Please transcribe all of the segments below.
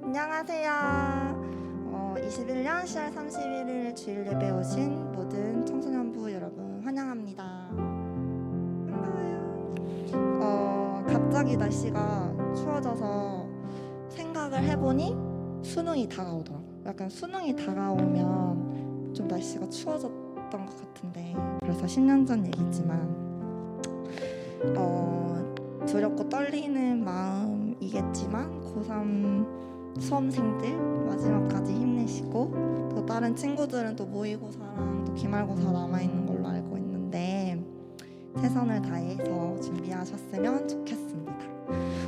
안녕하세요. 21년 10월 31일 주일 예배 오신 모든 청소년부 여러분 환영합니다. 반가워요. 갑자기 날씨가 추워져서 생각을 해보니 수능이 다가오더라고요. 약간 수능이 다가오면 좀 날씨가 추워졌던 것 같은데, 그래서 10년 전 얘기지만 두렵고 떨리는 마음이겠지만 고3 수험생들 마지막까지 힘내시고, 또 다른 친구들은 또 모의고사랑 또 기말고사 남아있는 걸로 알고 있는데 최선을 다해서 준비하셨으면 좋겠습니다.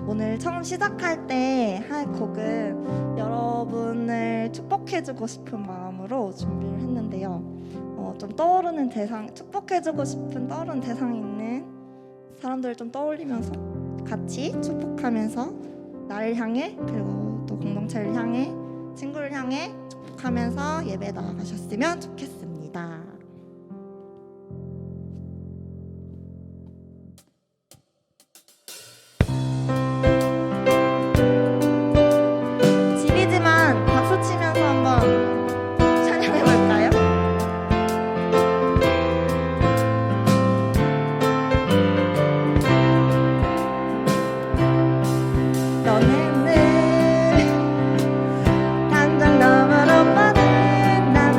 오늘 처음 시작할 때 할 곡은 여러분을 축복해주고 싶은 마음으로 준비를 했는데요. 좀 떠오르는 대상, 축복해주고 싶은 떠오르는 대상이 있는 사람들을 좀 떠올리면서 같이 축복하면서 나를 향해, 그리고 또 공동체를 향해, 친구를 향해 축복하면서 예배 나아가셨으면 좋겠습니다. 집이지만 박수 치면서 한번 찬양해볼까요? 너는 늘 당장 너머로 뻗은 나무,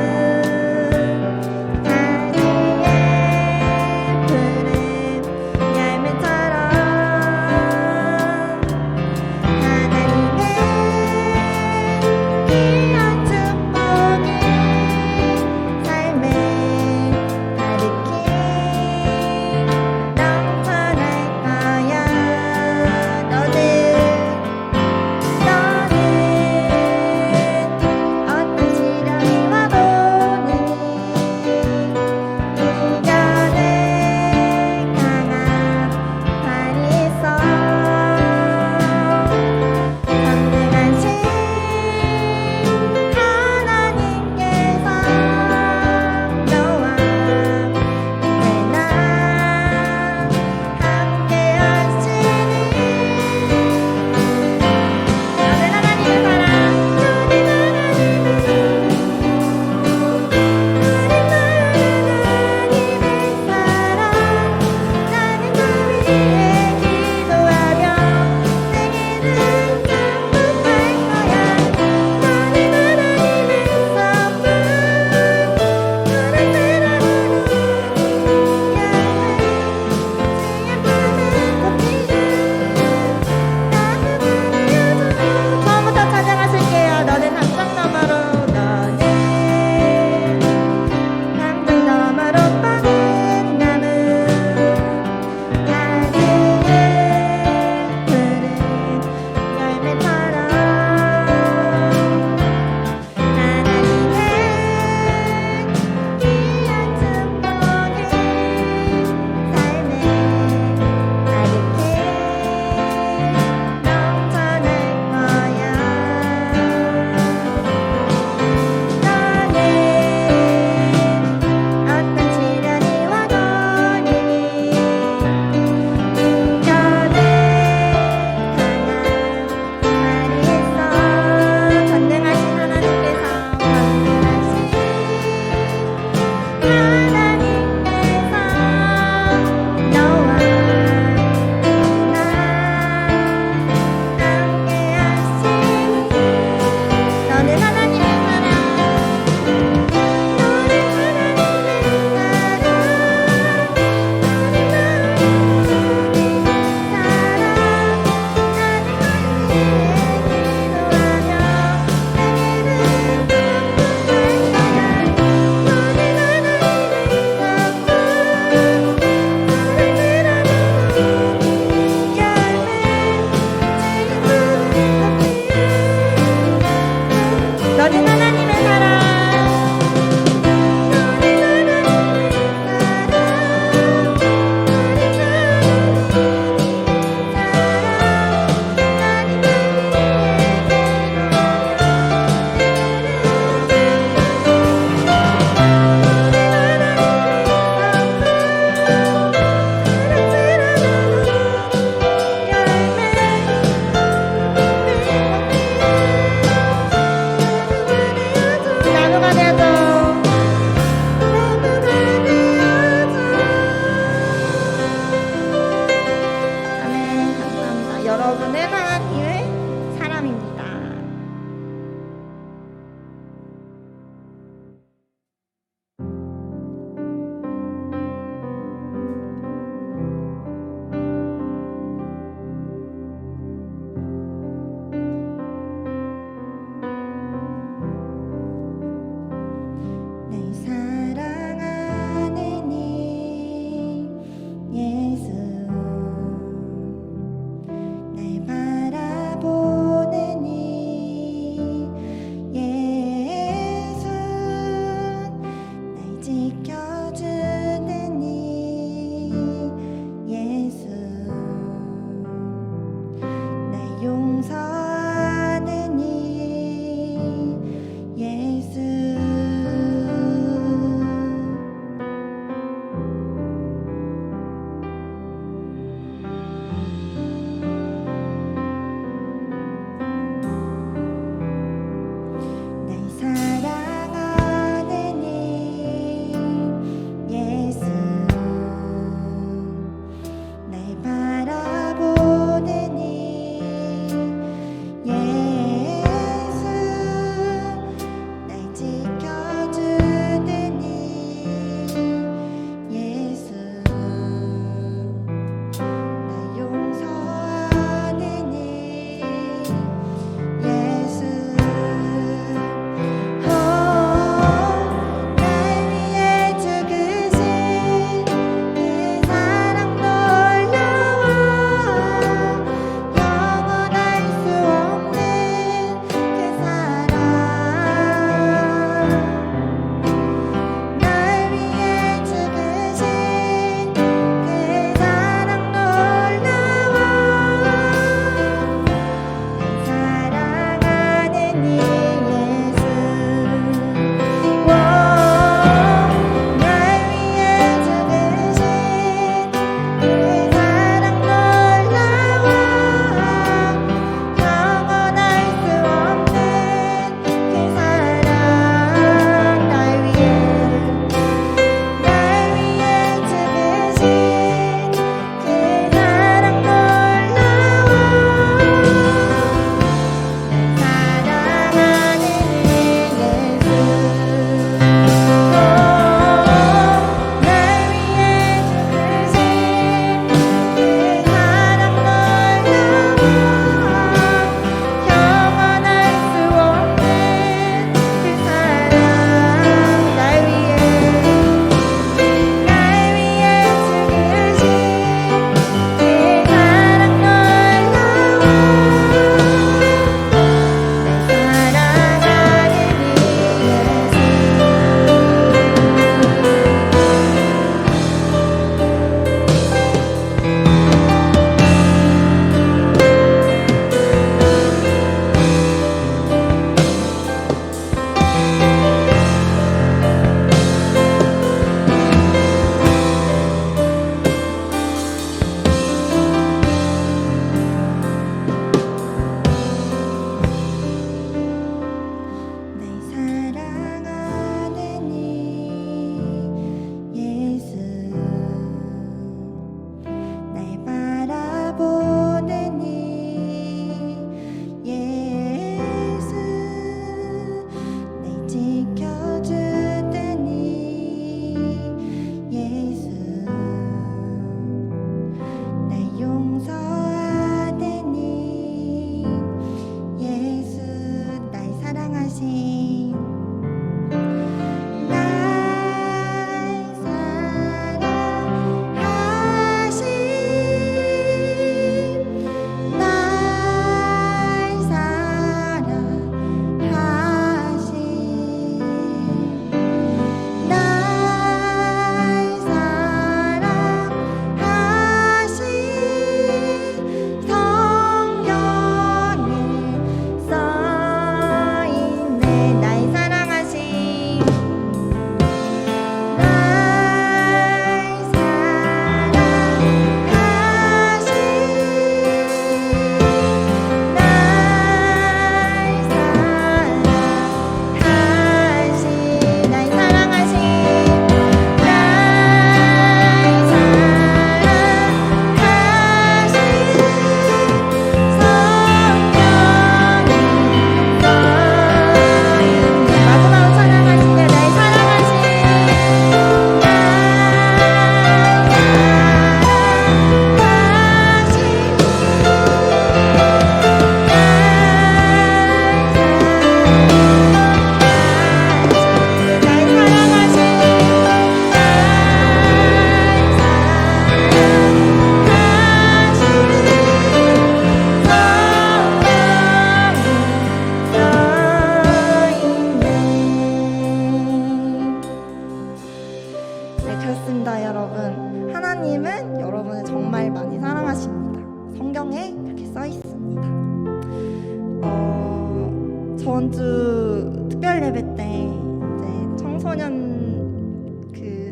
이번 주 특별 예배 때 이제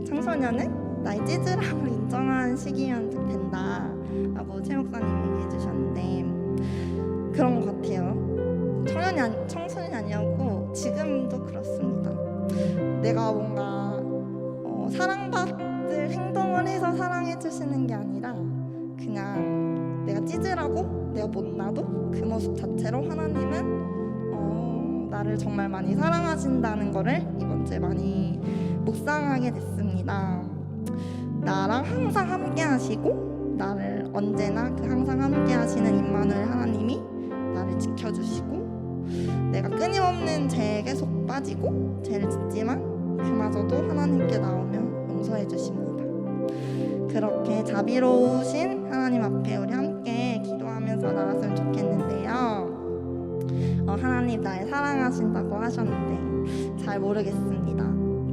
청소년은 나의 찌질함을 인정하는 시기면 된다라고 최 목사님 얘기해 주셨는데 그런 것 같아요. 청소년이 아니었고 지금도 그렇습니다. 내가 뭔가 사랑받을 행동을 해서 사랑해 주시는 게 아니라 그냥 내가 찌질하고 내가 못나도 그 모습 자체로 하나님은 나를 정말 많이 사랑하신다는 거를 이번 주에 많이 묵상하게 됐습니다. 나랑 항상 함께 하시고 나를 언제나 그 항상 함께 하시는 임마누엘 하나님이 나를 지켜주시고 내가 끊임없는 죄에 계속 빠지고 죄를 짓지만 그마저도 하나님께 나오며 용서해 주십니다. 그렇게 자비로우신 하나님 앞에 우리 함께 기도하면서 나갔으면 좋겠는데요. 하나님 날 사랑하신다고 하셨는데 잘 모르겠습니다.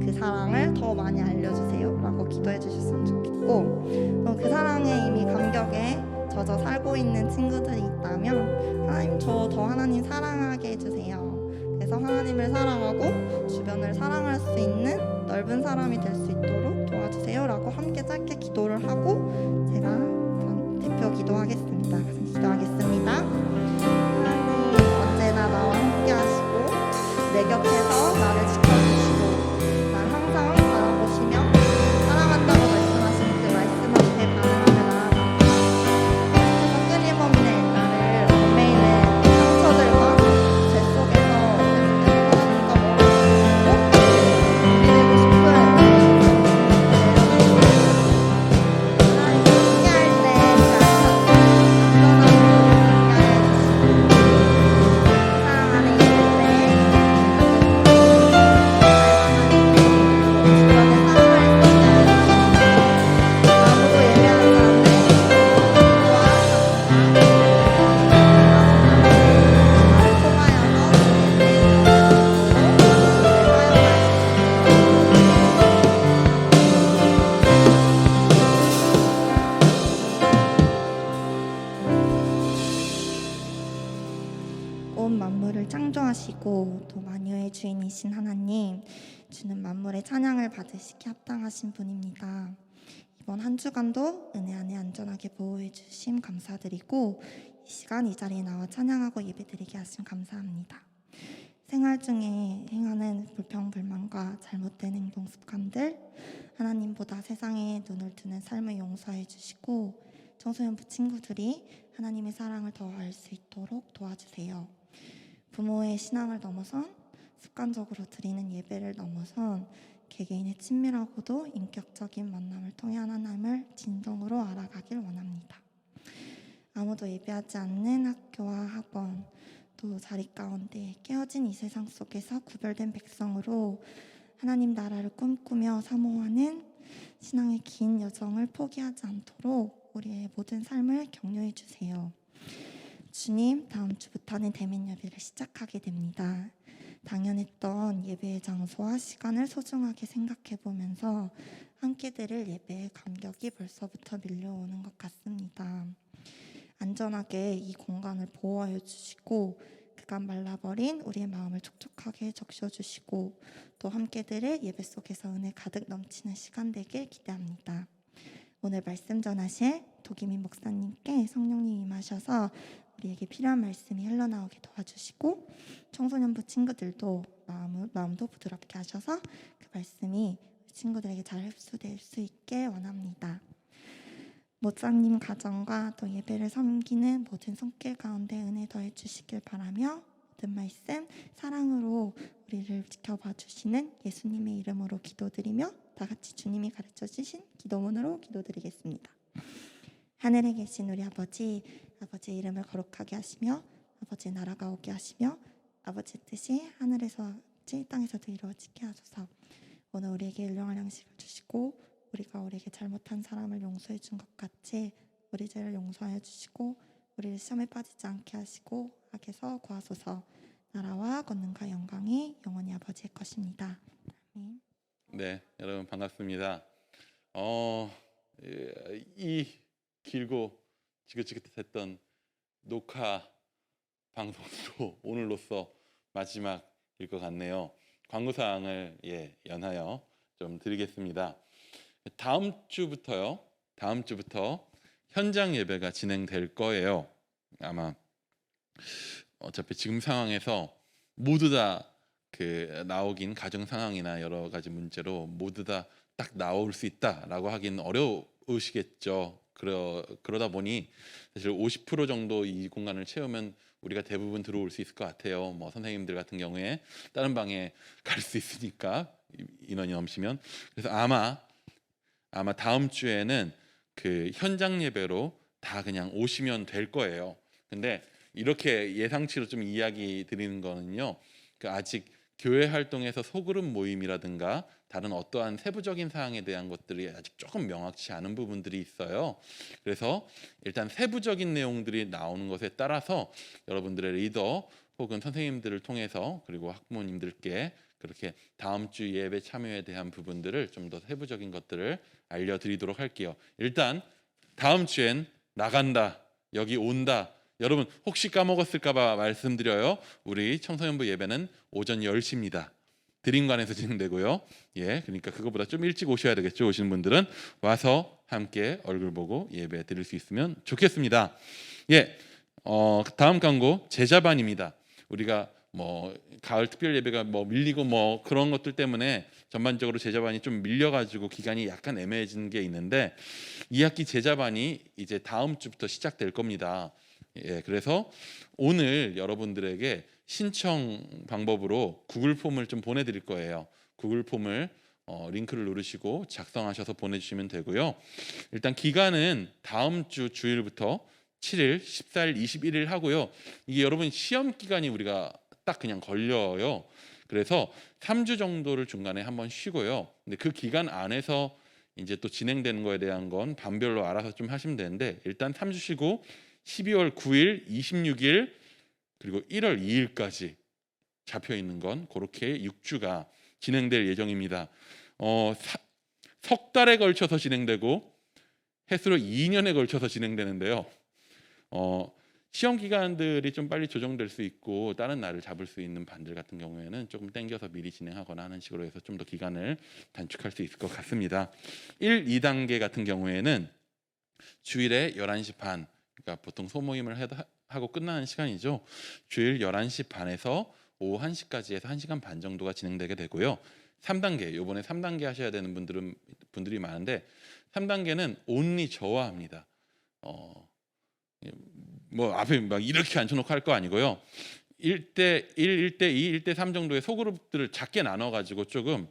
그 사랑을 더 많이 알려주세요 라고 기도해 주셨으면 좋겠고 그 사랑에 이미 감격에 젖어 살고 있는 친구들이 있다면 하나님 저 더 하나님 사랑하게 해주세요. 그래서 하나님을 사랑하고 주변을 사랑할 수 있는 넓은 사람이 될 수 있도록 도와주세요 라고 함께 짧게 기도를 하고 제가 대표 기도하겠습니다. 기도하겠습니다. 하나님 언제나 나와 함께 하시고 내 곁에서 나를 지켜주시고 날 항상 바라보시며 사랑한다고 말씀하신 그 말씀 앞에 반응하며 나아갑니다. 그래서 끊임없는 나를 얽매이는 상처들과 죄 속에서 하나님과 멀어지고 준비되고 싶은 하나님 함께할 때 그 안전함으로 함께하여 주시고 사랑하는 예배 온 만물을 창조하시고 또 만유의 주인이신 하나님, 주는 만물의 찬양을 받으시기 합당하신 분입니다. 이번 한 주간도 은혜 안에 안전하게 보호해 주심 감사드리고 이 시간 이 자리에 나와 찬양하고 예배드리게 하심 감사합니다. 생활 중에 행하는 불평불만과 잘못된 행동 습관들, 하나님보다 세상에 눈을 두는 삶을 용서해 주시고 청소년부 친구들이 하나님의 사랑을 더 알 수 있도록 도와주세요. 부모의 신앙을 넘어선 습관적으로 드리는 예배를 넘어선 개개인의 친밀하고도 인격적인 만남을 통해 하나님을 진정으로 알아가길 원합니다. 아무도 예배하지 않는 학교와 학원, 또 자리 가운데 깨어진 이 세상 속에서 구별된 백성으로 하나님 나라를 꿈꾸며 사모하는 신앙의 긴 여정을 포기하지 않도록 우리의 모든 삶을 격려해 주세요. 주님, 다음 주부터는 대면 예배를 시작하게 됩니다. 당연했던 예배의 장소와 시간을 소중하게 생각해 보면서 함께 드릴 예배의 감격이 벌써부터 밀려오는 것 같습니다. 안전하게 이 공간을 보호하여 주시고 그간 말라버린 우리의 마음을 촉촉하게 적셔주시고 또 함께 드릴 예배 속에서 은혜 가득 넘치는 시간 되길 기대합니다. 오늘 말씀 전하실 도기민 목사님께 성령님 임하셔서 우리에게 필요한 말씀이 흘러나오게 도와주시고 청소년부 친구들도 마음도 부드럽게 하셔서 그 말씀이 친구들에게 잘 흡수될 수 있게 원합니다. 목사님 가정과 또 예배를 섬기는 모든 손길 가운데 은혜 더해 주시길 바라며 모든 말씀 사랑으로 우리를 지켜봐 주시는 예수님의 이름으로 기도드리며 다 같이 주님이 가르쳐 주신 기도문으로 기도드리겠습니다. 하늘에 계신 우리 아버지, 아버지의 이름을 거룩하게 하시며 아버지의 나라가 오게 하시며 아버지의 뜻이 하늘에서 같이 땅에서도 이루어지게 하소서. 오늘 우리에게 일용할 양식을 주시고 우리가 우리에게 잘못한 사람을 용서해 준 것 같이 우리 죄를 용서하여 주시고 우리를 시험에 빠지지 않게 하시고 악에서 구하소서. 나라와 권능과 영광이 영원히 아버지의 것입니다. 아멘. 네, 여러분 반갑습니다. 이 길고 지긋지긋했던 녹화 방송도 오늘로써 마지막일 것 같네요. 광고 사항을 연하여 좀 드리겠습니다. 다음 주부터 현장 예배가 진행될 거예요. 아마 어차피 지금 상황에서 모두 다 나오긴 가정 상황이나 여러 가지 문제로 모두 다 딱 나올 수 있다라고 하긴 어려우시겠죠. 그러다 보니 사실 50% 정도 이 공간을 채우면 우리가 대부분 들어올 수 있을 것 같아요. 뭐 선생님들 같은 경우에 다른 방에 갈 수 있으니까 인원이 넘치면. 그래서 아마 다음 주에는 현장 예배로 다 그냥 오시면 될 거예요. 근데 이렇게 예상치로 좀 이야기 드리는 거는요, 아직 교회 활동에서 소그룹 모임이라든가 다른 어떠한 세부적인 사항에 대한 것들이 아직 조금 명확치 않은 부분들이 있어요. 그래서 일단 세부적인 내용들이 나오는 것에 따라서 여러분들의 리더 혹은 선생님들을 통해서 그리고 학부모님들께 그렇게 다음 주 예배 참여에 대한 부분들을 좀 더 세부적인 것들을 알려드리도록 할게요. 일단 다음 주엔 나간다, 여기 온다. 여러분 혹시 까먹었을까봐 말씀드려요. 우리 청소년부 예배는 오전 10시입니다. 드림관에서 진행되고요. 그러니까 그거보다 좀 일찍 오셔야 되겠죠. 오시는 분들은 와서 함께 얼굴 보고 예배 드릴 수 있으면 좋겠습니다. 다음 광고 제자반입니다. 우리가 가을 특별 예배가 밀리고 그런 것들 때문에 전반적으로 제자반이 좀 밀려가지고 기간이 약간 애매해진 게 있는데 2학기 제자반이 이제 다음 주부터 시작될 겁니다. 그래서 오늘 여러분들에게 신청 방법으로 구글 폼을 좀 보내드릴 거예요. 구글 폼을 링크를 누르시고 작성하셔서 보내주시면 되고요. 일단 기간은 다음 주 주일부터 7일, 14일, 21일 하고요. 이게 여러분 시험 기간이 우리가 딱 그냥 걸려요. 그래서 3주 정도를 중간에 한번 쉬고요. 근데 그 기간 안에서 이제 또 진행되는 거에 대한 건 반별로 알아서 좀 하시면 되는데 일단 3주 쉬고 12월 9일, 26일 그리고 1월 2일까지 잡혀 있는 건 그렇게 6주가 진행될 예정입니다. 석 달에 걸쳐서 진행되고 횟수로 2년에 걸쳐서 진행되는데요. 시험 기간들이 좀 빨리 조정될 수 있고 다른 날을 잡을 수 있는 반들 같은 경우에는 조금 땡겨서 미리 진행하거나 하는 식으로 해서 좀 더 기간을 단축할 수 있을 것 같습니다. 1, 2단계 같은 경우에는 주일에 11시 반, 그러니까 보통 소모임을 하고 끝나는 시간이죠. 주일 11시 반에서 오후 1시까지 해서 1시간 반 정도가 진행되게 되고요. 3단계, 이번에 3단계 하셔야 되는 분들이 많은데 3단계는 온리 저와 합니다. 앞에 막 이렇게 앉혀놓고 할 거 아니고요. 1대1, 1대2, 1대3 정도의 소그룹들을 작게 나눠가지고 조금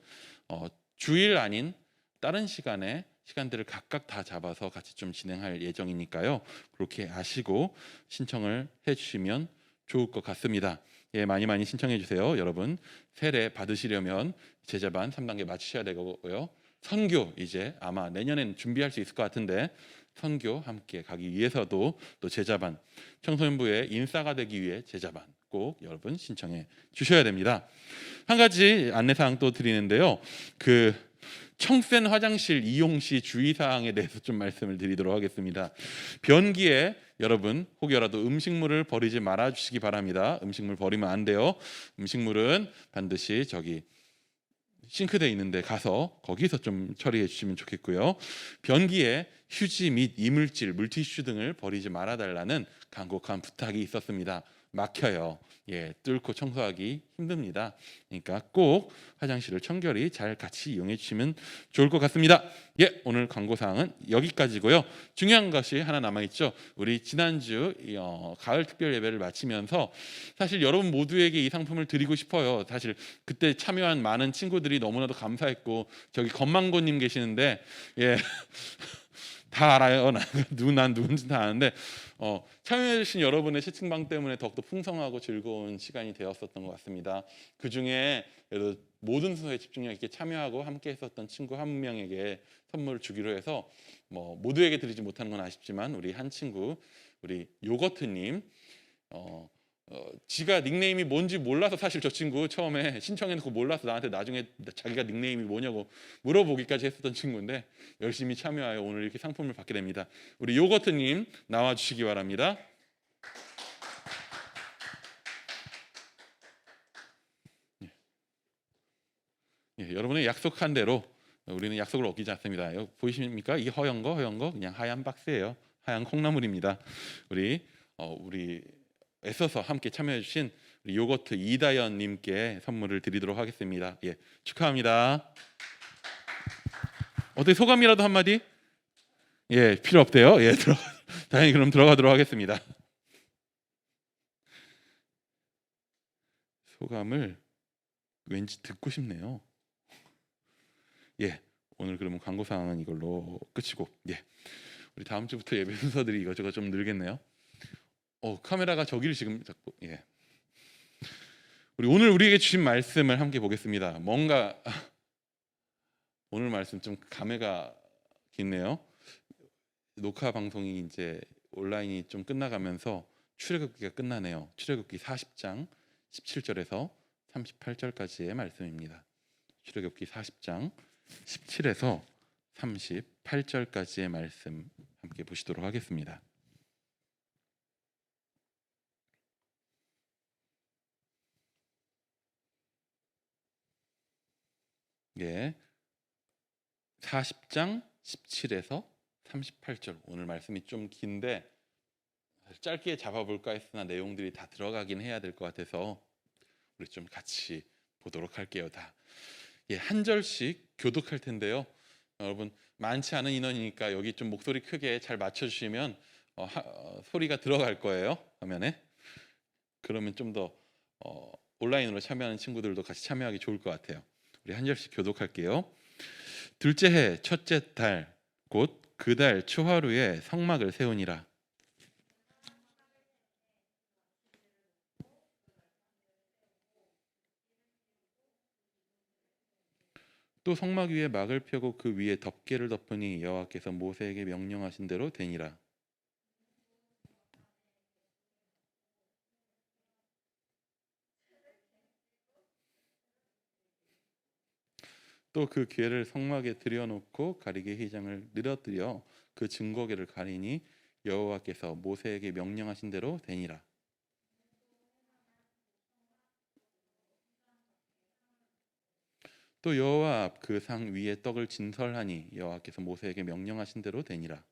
주일 아닌 다른 시간들을 각각 다 잡아서 같이 좀 진행할 예정이니까요. 그렇게 아시고 신청을 해주시면 좋을 것 같습니다. 많이 신청해 주세요. 여러분 세례 받으시려면 제자반 3단계 마치셔야 되고요. 선교 이제 아마 내년에는 준비할 수 있을 것 같은데 선교 함께 가기 위해서도 또 제자반, 청소년부의 인싸가 되기 위해 제자반 꼭 여러분 신청해 주셔야 됩니다. 한 가지 안내사항 또 드리는데요. 청센 화장실 이용 시 주의사항에 대해서 좀 말씀을 드리도록 하겠습니다. 변기에 여러분 혹여라도 음식물을 버리지 말아 주시기 바랍니다. 음식물 버리면 안 돼요. 음식물은 반드시 저기 싱크대에 있는데 가서 거기서 좀 처리해 주시면 좋겠고요. 변기에 휴지 및 이물질, 물티슈 등을 버리지 말아달라는 간곡한 부탁이 있었습니다. 막혀요. 뚫고 청소하기 힘듭니다. 그러니까 꼭 화장실을 청결히 잘 같이 이용해 주시면 좋을 것 같습니다. 오늘 광고사항은 여기까지고요. 중요한 것이 하나 남아있죠. 우리 지난주 가을 특별 예배를 마치면서 사실 여러분 모두에게 이 상품을 드리고 싶어요. 사실 그때 참여한 많은 친구들이 너무나도 감사했고 저기 건망고님 계시는데 다 알아요. 난 누군지 다 아는데 참여해주신 여러분의 채팅방 때문에 더욱더 풍성하고 즐거운 시간이 되었었던 것 같습니다. 그 중에 모든 수업에 집중력 있게 참여하고 함께 했었던 친구 한 명에게 선물을 주기로 해서 모두에게 드리지 못하는 건 아쉽지만 우리 한 친구, 우리 요거트님 지가 닉네임이 뭔지 몰라서 사실 저 친구 처음에 신청해놓고 몰라서 나한테 나중에 자기가 닉네임이 뭐냐고 물어보기까지 했었던 친구인데 열심히 참여하여 오늘 이렇게 상품을 받게 됩니다. 우리 요거트님 나와주시기 바랍니다. 여러분이 약속한 대로 우리는 약속을 어기지 않습니다. 여기 보이십니까? 이게 허연 거 그냥 하얀 박스예요. 하얀 콩나물입니다. 우리 애써서 함께 참여해 주신 우리 요거트 이다연 님께 선물을 드리도록 하겠습니다. 축하합니다. 어떻게 소감이라도 한마디? 필요 없대요. 다행히 그럼 들어가도록 하겠습니다. 소감을 왠지 듣고 싶네요. 오늘 그러면 광고 상황은 이걸로 끝이고, 우리 다음 주부터 예배 순서들이 이것저것 좀 늘겠네요. 카메라가 저기를 지금 잡고, 오늘 우리에게 주신 말씀을 함께 보겠습니다. 뭔가 오늘 말씀 좀 감회가 깊네요. 녹화 방송이 이제 온라인이 좀 끝나가면서 출애굽기가 끝나네요. 출애굽기 40장 17절에서 38절까지의 말씀입니다. 출애굽기 40장 17에서 38절까지의 말씀 함께 보시도록 하겠습니다. 예, 40장 17에서 38절. 오늘 말씀이 좀 긴데 짧게 잡아볼까 했으나 내용들이 다 들어가긴 해야 될 것 같아서 우리 좀 같이 보도록 할게요. 한 절씩 교독할 텐데요. 여러분 많지 않은 인원이니까 여기 좀 목소리 크게 잘 맞춰주시면 소리가 들어갈 거예요, 화면에. 그러면 좀 더 온라인으로 참여하는 친구들도 같이 참여하기 좋을 것 같아요. 우리 한 절씩 교독할게요. 둘째 해 첫째 달 곧 그 달 초하루에 성막을 세우니라. 또 성막 위에 막을 펴고 그 위에 덮개를 덮으니 여호와께서 모세에게 명령하신 대로 되니라. 또 그 궤를 성막에 들여놓고 가리개 휘장을 늘어뜨려 그 증거궤를 가리니 여호와께서 모세에게 명령하신 대로 되니라. 또 여호와 앞 그 상 위에 떡을 진설하니 여호와께서 모세에게 명령하신 대로 되니라.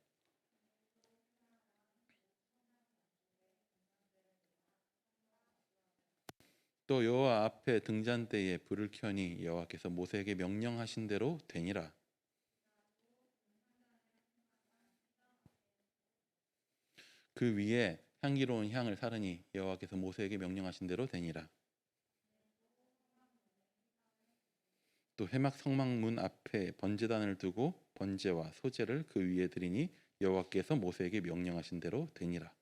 또 여호와 앞에 등잔대에 불을 켜니 여호와께서 모세에게 명령하신 대로 되니라. 그 위에 향기로운 향을 사르니 여호와께서 모세에게 명령하신 대로 되니라. 또 회막 성막문 앞에 번제단을 두고 번제와 소제를 그 위에 드리니 여호와께서 모세에게 명령하신 대로 되니라.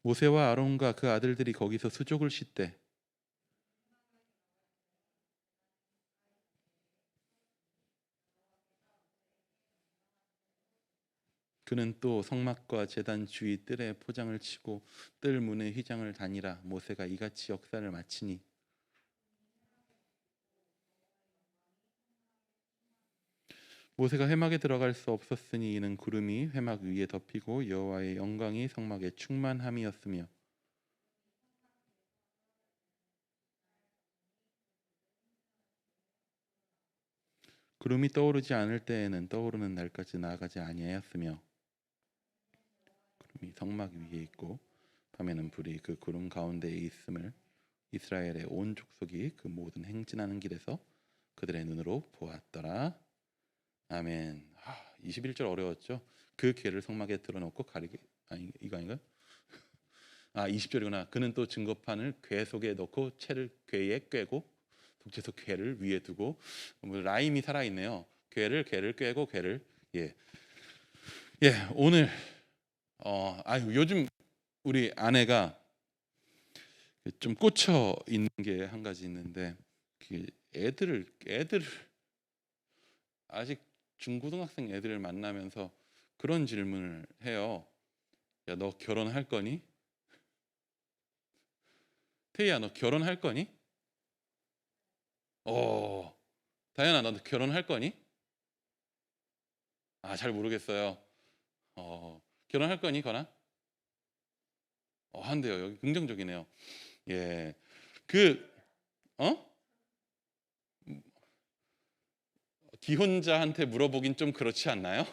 모세와 아론과 그 아들들이 거기서 수족을 씻되 그는 또 성막과 제단 주위 뜰에 포장을 치고 뜰 문에 휘장을 다니라. 모세가 이같이 역사를 마치니 모세가 회막에 들어갈 수 없었으니 이는 구름이 회막 위에 덮이고 여호와의 영광이 성막에 충만함이었으며 구름이 떠오르지 않을 때에는 떠오르는 날까지 나아가지 아니하였으며 구름이 성막 위에 있고 밤에는 불이 그 구름 가운데에 있음을 이스라엘의 온 족속이 그 모든 행진하는 길에서 그들의 눈으로 보았더라. 아멘. 21절 어려웠죠. 그 궤를 성막에 들어놓고 가리개 이거 아닌가요? 20절이구나. 그는 또 증거판을 궤 속에 넣고 채를 궤에 꿰고 독재서 궤를 위에 두고 라임이 살아 있네요. 궤를 꿰고 궤를 오늘 요즘 우리 아내가 좀 꽂혀 있는 게 한 가지 있는데 애들을 아직 중고등학생 애들을 만나면서 그런 질문을 해요. 야, 너 결혼할 거니? 태희야, 너 결혼할 거니? 다현아, 너 결혼할 거니? 잘 모르겠어요. 결혼할 거니, 거나? 한대요. 여기 긍정적이네요. 예, 그 기혼자한테 물어보긴 좀 그렇지 않나요?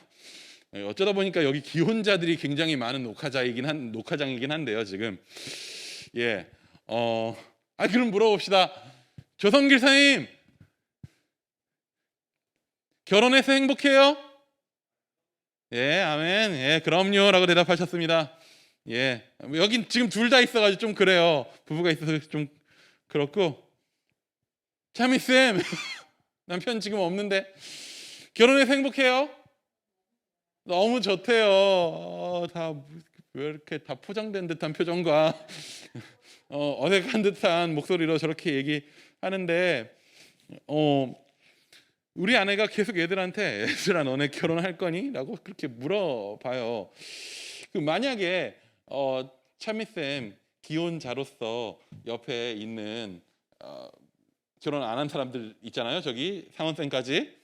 어쩌다 보니까 여기 기혼자들이 굉장히 많은 녹화장이긴 한데요, 지금. 예, 그럼 물어봅시다. 조성길 사님, 결혼해서 행복해요? 예, 아멘. 예, 그럼요라고 대답하셨습니다. 예, 여긴 지금 둘 다 있어가지고 좀 그래요. 부부가 있어서 좀 그렇고. 차미 쌤, 남편 지금 없는데 결혼해서 행복해요? 너무 좋대요. 다 왜 이렇게 다 포장된 듯한 표정과 어색한 듯한 목소리로 저렇게 얘기하는데, 우리 아내가 계속 얘들한테 얘들아 너네 결혼할 거니? 라고 그렇게 물어봐요. 그 만약에 차미쌤 기혼자로서 옆에 있는 결혼 안 한 사람들 있잖아요. 저기 상원쌤까지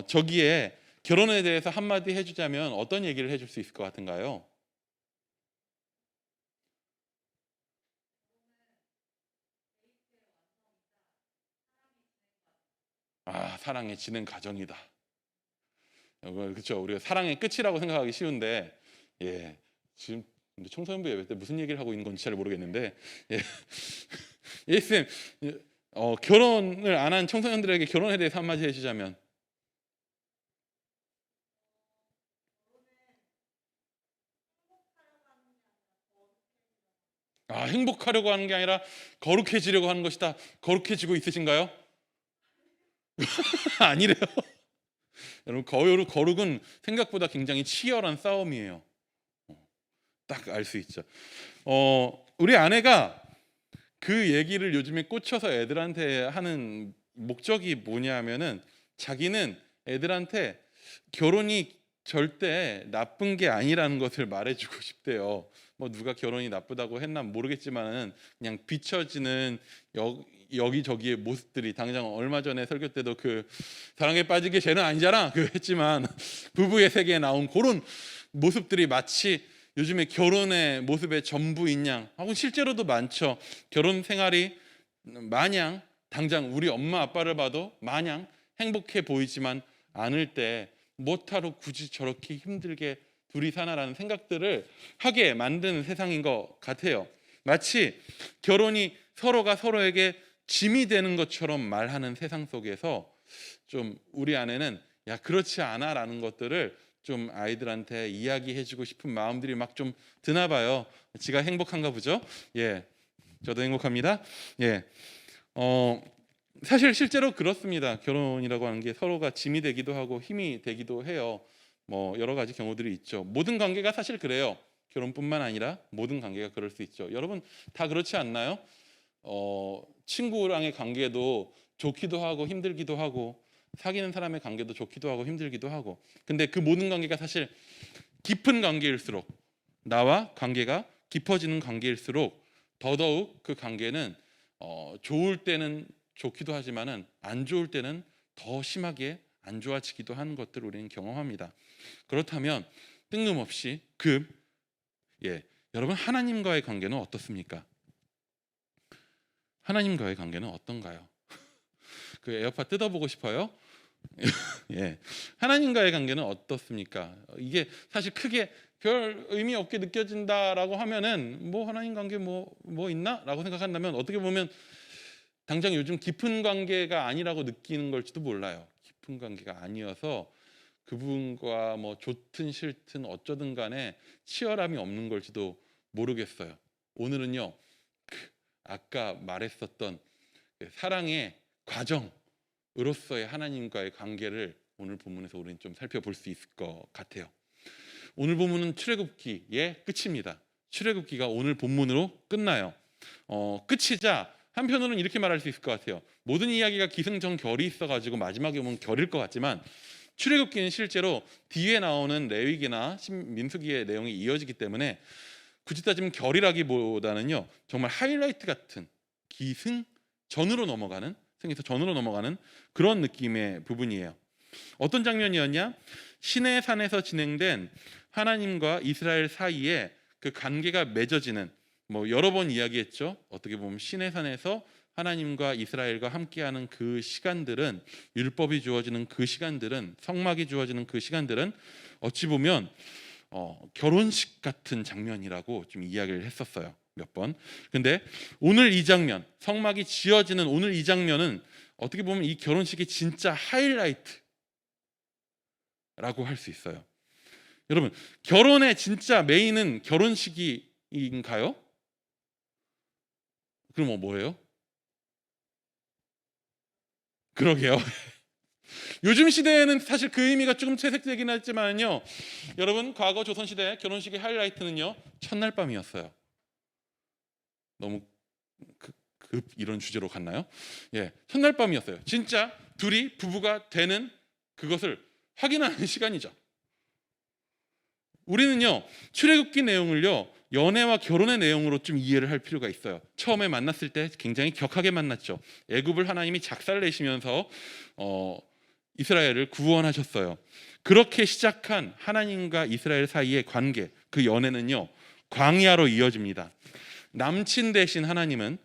저기에 결혼에 대해서 한마디 해주자면 어떤 얘기를 해줄 수 있을 것 같은가요? 사랑의 진행 과정이다. 그렇죠. 우리가 사랑의 끝이라고 생각하기 쉬운데, 예, 지금 근데 청소년부 예배 때 무슨 얘기를 하고 있는 건지 잘 모르겠는데, 예, 예쌤, 결혼을 안 한 청소년들에게 결혼에 대해서 한마디 해주자면, 행복하려고 하는 게 아니라 거룩해지려고 하는 것이다. 거룩해지고 있으신가요? 아니래요. 여러분, 거룩은 생각보다 굉장히 치열한 싸움이에요. 딱 알 수 있죠. 우리 아내가 그 얘기를 요즘에 꽂혀서 애들한테 하는 목적이 뭐냐면은 자기는 애들한테 결혼이 절대 나쁜 게 아니라는 것을 말해주고 싶대요. 뭐 누가 결혼이 나쁘다고 했나 모르겠지만은 그냥 비춰지는 여기저기의 모습들이, 당장 얼마 전에 설교 때도 그 사랑에 빠진 게 죄는 아니잖아 그 했지만 부부의 세계에 나온 그런 모습들이 마치 요즘에 결혼의 모습의 전부인 양 하고, 실제로도 많죠. 결혼 생활이 마냥 당장 우리 엄마 아빠를 봐도 마냥 행복해 보이지만 않을 때 뭐하러 굳이 저렇게 힘들게 둘이 사나라는 생각들을 하게 만드는 세상인 것 같아요. 마치 결혼이 서로가 서로에게 짐이 되는 것처럼 말하는 세상 속에서 좀 우리 아내는 야 그렇지 않아 라는 것들을 좀 아이들한테 이야기해주고 싶은 마음들이 막 좀 드나 봐요. 지가 행복한가 보죠. 예, 저도 행복합니다. 예, 사실 실제로 그렇습니다. 결혼이라고 하는 게 서로가 짐이 되기도 하고 힘이 되기도 해요. 뭐 여러 가지 경우들이 있죠. 모든 관계가 사실 그래요. 결혼뿐만 아니라 모든 관계가 그럴 수 있죠. 여러분 다 그렇지 않나요? 친구랑의 관계도 좋기도 하고 힘들기도 하고, 사귀는 사람의 관계도 좋기도 하고 힘들기도 하고. 근데 그 모든 관계가 사실 깊은 관계일수록, 나와 관계가 깊어지는 관계일수록 더더욱 그 관계는 좋을 때는 좋기도 하지만은 안 좋을 때는 더 심하게 안 좋아지기도 하는 것들을 우리는 경험합니다. 그렇다면 뜬금없이 여러분 하나님과의 관계는 어떻습니까? 하나님과의 관계는 어떤가요? 그 에어팟 뜯어보고 싶어요? 예, 하나님과의 관계는 어떻습니까? 이게 사실 크게 별 의미 없게 느껴진다라고 하면은 뭐 하나님 관계 뭐 있나라고 생각한다면 어떻게 보면 당장 요즘 깊은 관계가 아니라고 느끼는 걸지도 몰라요. 깊은 관계가 아니어서 그분과 뭐 좋든 싫든 어쩌든 간에 치열함이 없는 걸지도 모르겠어요. 오늘은요, 아까 말했었던 사랑의 과정으로서의 하나님과의 관계를 오늘 본문에서 우리는 좀 살펴볼 수 있을 것 같아요. 오늘 본문은 출애굽기의 끝입니다. 출애굽기가 오늘 본문으로 끝나요. 끝이자 한편으로는 이렇게 말할 수 있을 것 같아요. 모든 이야기가 기승전결이 있어가지고 마지막에 오면 결일 것 같지만 출애굽기는 실제로 뒤에 나오는 레위기나 민수기의 내용이 이어지기 때문에 굳이 따지면 결이라기보다는요 정말 하이라이트 같은 기승전으로 넘어가는, 승에서 전으로 넘어가는 그런 느낌의 부분이에요. 어떤 장면이었냐? 시내 산에서 진행된 하나님과 이스라엘 사이에 그 관계가 맺어지는 뭐 여러 번 이야기했죠. 어떻게 보면 시내산에서 하나님과 이스라엘과 함께하는 그 시간들은, 율법이 주어지는 그 시간들은, 성막이 주어지는 그 시간들은 어찌 보면 결혼식 같은 장면이라고 좀 이야기를 했었어요, 몇 번. 근데 오늘 이 장면, 성막이 지어지는 오늘 이 장면은 어떻게 보면 이 결혼식의 진짜 하이라이트라고 할 수 있어요. 여러분, 결혼의 진짜 메인은 결혼식인가요? 그럼 뭐예요? 그러게요. 요즘 시대에는 사실 그 의미가 조금 퇴색되긴 했지만요, 여러분, 과거 조선시대 결혼식의 하이라이트는요, 첫날 밤이었어요. 너무 급 이런 주제로 갔나요? 예, 첫날 밤이었어요. 진짜 둘이 부부가 되는 그것을 확인하는 시간이죠. 우리는요, 출애굽기 내용을요, 연애와 결혼의 내용으로 좀 이해를 할 필요가 있어요. 처음에 만났을 때 굉장히 격하게 만났죠. 애굽을 하나님이 작살내시면서 이스라엘을 구원하셨어요. 그렇게 시작한 하나님과 이스라엘 사이의 관계, 그 연애는요, 광야로 이어집니다. 남친 대신 하나님은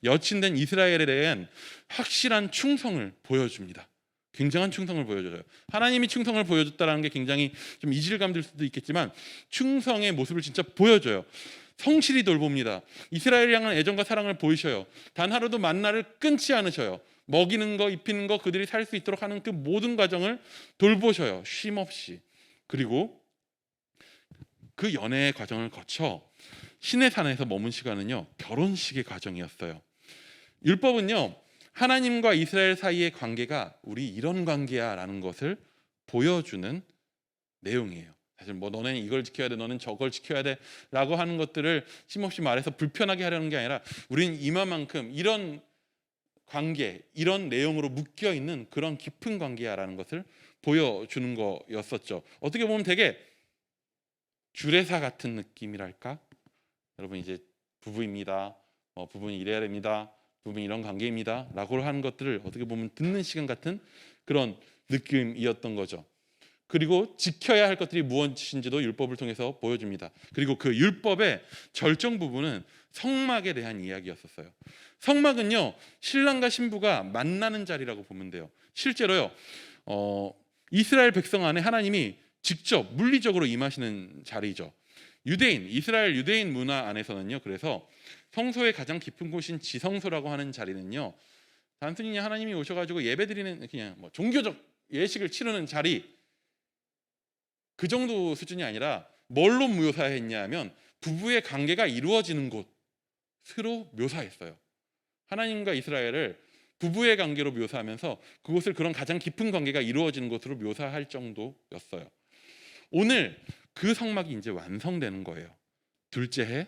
여친 된 이스라엘에 대한 확실한 충성을 보여줍니다. 굉장한 충성을 보여줘요. 하나님이 충성을 보여줬다는 게 굉장히 좀 이질감 들 수도 있겠지만 충성의 모습을 진짜 보여줘요. 성실히 돌봅니다. 이스라엘 향한 애정과 사랑을 보이셔요. 단 하루도 만나를 끊지 않으셔요. 먹이는 거, 입히는 거, 그들이 살 수 있도록 하는 그 모든 과정을 돌보셔요, 쉼 없이. 그리고 그 연애의 과정을 거쳐 시내산에서 머문 시간은요, 결혼식의 과정이었어요. 율법은요, 하나님과 이스라엘 사이의 관계가 우리 이런 관계야라는 것을 보여주는 내용이에요. 사실 뭐 너는 이걸 지켜야 돼, 너는 저걸 지켜야 돼라고 하는 것들을 쉼없이 말해서 불편하게 하려는 게 아니라, 우리는 이만큼 이런 관계, 이런 내용으로 묶여 있는 그런 깊은 관계야라는 것을 보여주는 거였었죠. 어떻게 보면 되게 주례사 같은 느낌이랄까? 여러분, 이제 부부입니다. 부부는 이래야 됩니다. 부부는 이런 관계입니다. 라고 하는 것들을 어떻게 보면 듣는 시간 같은 그런 느낌이었던 거죠. 그리고 지켜야 할 것들이 무엇인지도 율법을 통해서 보여줍니다. 그리고 그 율법의 절정 부분은 성막에 대한 이야기였었어요. 성막은요, 신랑과 신부가 만나는 자리라고 보면 돼요. 실제로요, 이스라엘 백성 안에 하나님이 직접 물리적으로 임하시는 자리죠. 이스라엘 유대인 문화 안에서는요, 그래서 성소의 가장 깊은 곳인 지성소라고 하는 자리는요, 단순히 하나님이 오셔가지고 예배드리는 그냥 뭐 종교적 예식을 치르는 자리, 그 정도 수준이 아니라 뭘로 묘사했냐면 부부의 관계가 이루어지는 곳으로 묘사했어요. 하나님과 이스라엘을 부부의 관계로 묘사하면서 그곳을 그런 가장 깊은 관계가 이루어지는 곳으로 묘사할 정도였어요. 오늘 그 성막이 이제 완성되는 거예요. 둘째 해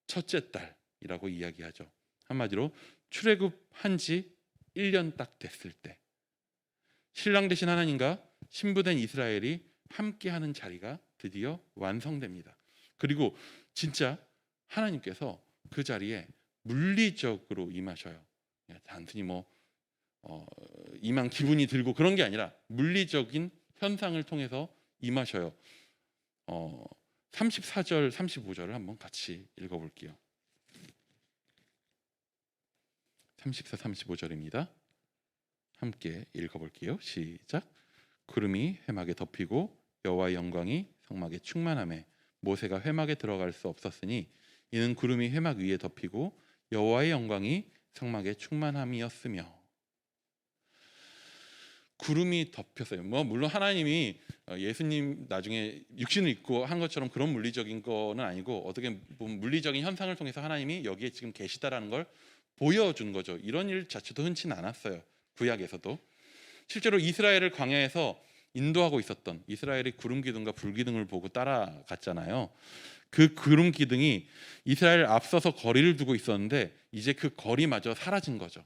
첫째 달이라고 이야기하죠. 한마디로 출애굽한 지 1년 딱 됐을 때 신랑 되신 하나님과 신부된 이스라엘이 함께하는 자리가 드디어 완성됩니다. 그리고 진짜 하나님께서 그 자리에 물리적으로 임하셔요. 단순히 임한 기분이 들고 그런 게 아니라 물리적인 현상을 통해서 임하셔요. 34절, 35절을 한번 같이 읽어볼게요. 34, 35절입니다. 함께 읽어볼게요. 시작. 구름이 회막에 덮이고 여호와의 영광이 성막에 충만하매 모세가 회막에 들어갈 수 없었으니 이는 구름이 회막 위에 덮이고 여호와의 영광이 성막에 충만함이었으며. 구름이 덮였어요. 물론 하나님이 예수님 나중에 육신을 입고 한 것처럼 그런 물리적인 거는 아니고, 어떻게 보면 물리적인 현상을 통해서 하나님이 여기에 지금 계시다라는 걸 보여준 거죠. 이런 일 자체도 흔치는 않았어요. 구약에서도 실제로 이스라엘을 광야에서 인도하고 있었던 이스라엘이 구름 기둥과 불 기둥을 보고 따라갔잖아요. 그 구름 기둥이 이스라엘 앞서서 거리를 두고 있었는데 이제 그 거리마저 사라진 거죠.